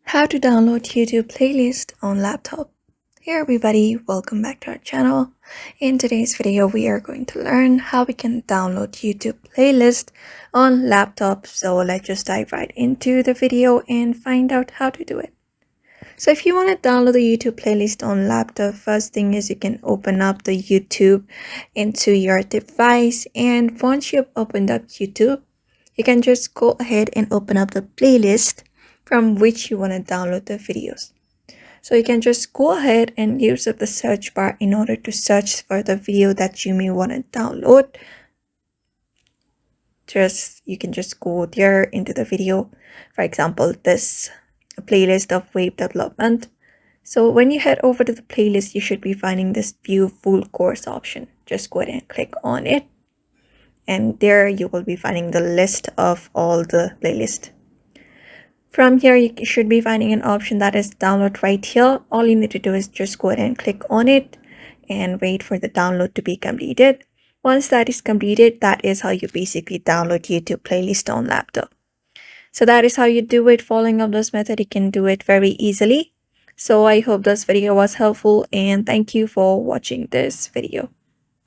How to download YouTube playlist on laptop. Hey everybody, welcome back to our channel. In today's video, we are going to learn how we can download YouTube playlist on laptop. So let's just dive right into the video and find out how to do it. So if you want to download the YouTube playlist on laptop, first thing is you can open up the YouTube into your device, and once you've opened up YouTube, you can just go ahead and open up the playlist from which you want to download the videos. So you can just go ahead and use up the search bar in order to search for the video that you may want to download. You can just go there into the video. For example, this playlist of web development. So when you head over to the playlist, you should be finding this view full course option. Just go ahead and click on it. And there you will be finding the list of all the playlists. From here, you should be finding an option that is download right here. All you need to do is just go ahead and click on it and wait for the download to be completed. Once that is completed, that is how you basically download YouTube playlist on laptop. So that is how you do it. Following up this method, you can do it very easily. So I hope this video was helpful, and thank you for watching this video.